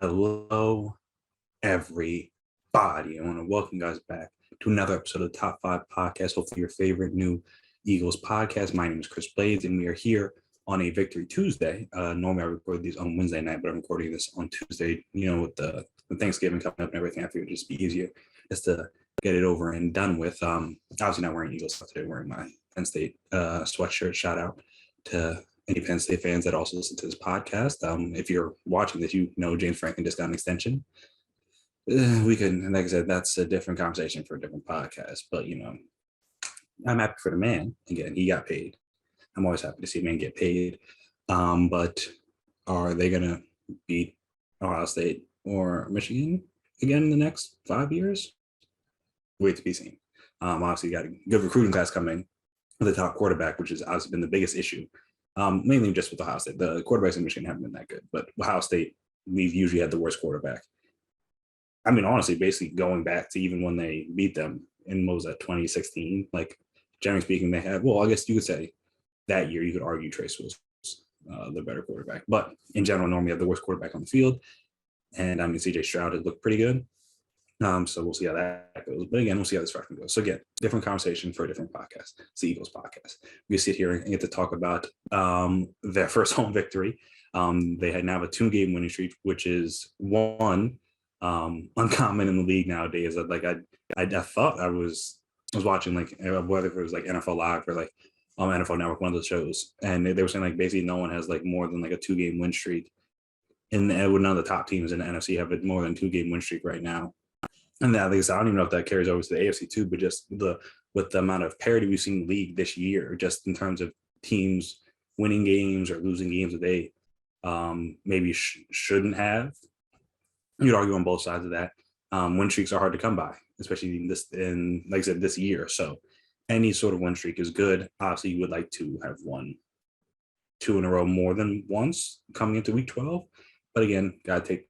Hello, everybody. I want to welcome you guys back to another episode of the Top 5 Podcast. Hopefully, your favorite new Eagles podcast. My name is Chris Blades, and we are here on a Victory Tuesday. Normally, I record these on Wednesday night, but I'm recording this on Tuesday. With the Thanksgiving coming up and everything, I figured it'd just be easier just to get it over and done with. Obviously, not wearing Eagles stuff today, wearing my Penn State sweatshirt. Shout out to any Penn State fans that also listen to this podcast. If you're watching this, you know James Franklin just got an extension. We could, like I said, that's a different conversation for a different podcast. But I'm happy for the man. Again, he got paid. I'm always happy to see a man get paid. But are they gonna beat Ohio State or Michigan again in the next 5 years? Wait to be seen. Obviously, you got a good recruiting class coming with the top quarterback, which has obviously been the biggest issue. Mainly just with Ohio State. The quarterbacks in Michigan haven't been that good, but Ohio State, we've usually had the worst quarterback. I mean, honestly, basically going back to even when they beat them in, what was that, 2016? Like, generally speaking, they had, well, I guess you could say that year you could argue Trace was the better quarterback. But in general, normally you have the worst quarterback on the field. And I mean, CJ Stroud has looked pretty good. So we'll see how that goes. But again, we'll see how this freshman goes. So again, different conversation for a different podcast. It's the Eagles podcast. We sit here and get to talk about their first home victory. They had now a 2-game winning streak, which is one uncommon in the league nowadays. I thought I was watching whether it was like NFL Live or like NFL Network, one of those shows, and they were saying like basically no one has like more than like a 2-game win streak. And none of the top teams in the NFC have more than 2-game win streak right now. And at least I don't even know if that carries over to the AFC too, but just with the amount of parity we've seen in the league this year, just in terms of teams winning games or losing games that they maybe shouldn't have. You'd argue on both sides of that. Win streaks are hard to come by, especially like I said, this year. So any sort of win streak is good. Obviously, you would like to have won 2 in a row more than once coming into week 12. But again, you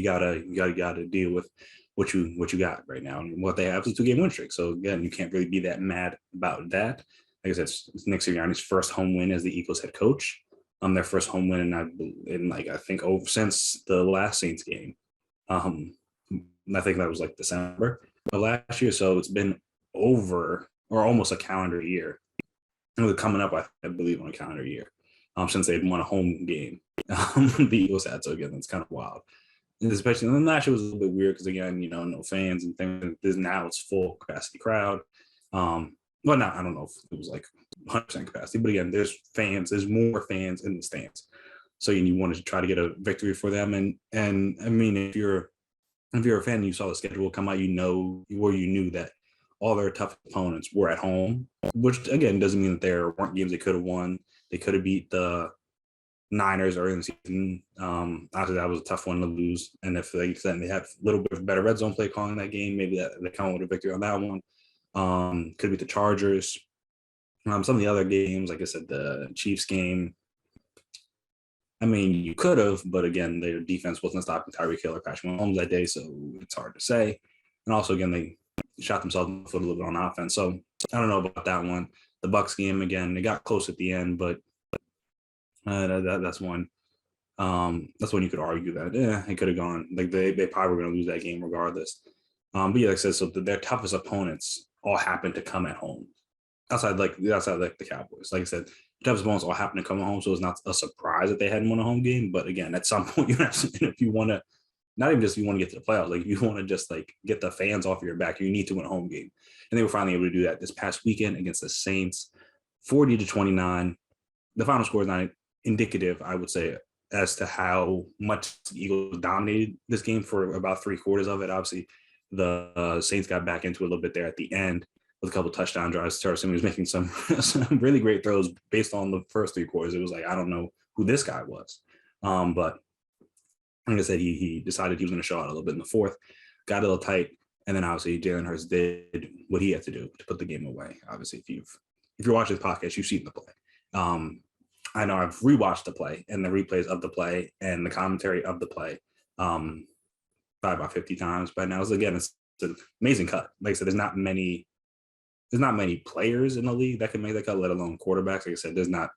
gotta deal with what you got right now, and what they have is a 2-game win streak. So again, you can't really be that mad about that. Like I said, it's Nick Sirianni's first home win as the Eagles head coach. Their first home win I think over since the last Saints game. I think that was like December of last year. So it's been over or almost a calendar year. And coming up, I believe, on a calendar year since they'd won a home game. The Eagles had. So again, that's kind of wild. And especially last year was a little bit weird because again, no fans and things. Now it's full capacity crowd. Well, I don't know if it was like 100% capacity, but again, there's more fans in the stands. So you wanted to try to get a victory for them. And I mean, if you're a fan and you saw the schedule come out, you knew that all their tough opponents were at home, which again doesn't mean that there weren't games they could have won. They could have beat the Niners early in the season. After that was a tough one to lose. And if they said they had a little bit of better red zone play calling that game, maybe they come with a victory on that one. Could be the Chargers. Some of the other games, like I said, the Chiefs game. I mean, you could have, but again, their defense wasn't stopping Tyreek Hill or Patrick Mahomes that day, so it's hard to say. And also, again, they shot themselves in the foot a little bit on offense. So I don't know about that one. The Bucks game, again, they got close at the end, but that's one. That's when you could argue that it could have gone. Like they probably were going to lose that game regardless. But yeah, like I said, so their toughest opponents all happen to come at home. Outside the Cowboys. Like I said, the toughest opponents all happen to come at home, so it's not a surprise that they hadn't won a home game. But again, at some point, if you want to, not even just you want to get to the playoffs, like you want to just like get the fans off your back, you need to win a home game. And they were finally able to do that this past weekend against the Saints, 40-29. The final score is not indicative, I would say, as to how much the Eagles dominated this game for about 3/4 of it. Obviously, the Saints got back into it a little bit there at the end with a couple of touchdown drives. He was making some really great throws based on the first 3 quarters. It was like, I don't know who this guy was. But like I said, he decided he was going to show out a little bit in the fourth, got a little tight, and then obviously Jalen Hurts did what he had to do to put the game away. Obviously, if you're watching the podcast, you've seen the play. I know I've rewatched the play and the replays of the play and the commentary of the play probably about 50 times by now. Again, it's an amazing cut. Like I said, there's not many players in the league that can make that cut, let alone quarterbacks. Like I said, there's not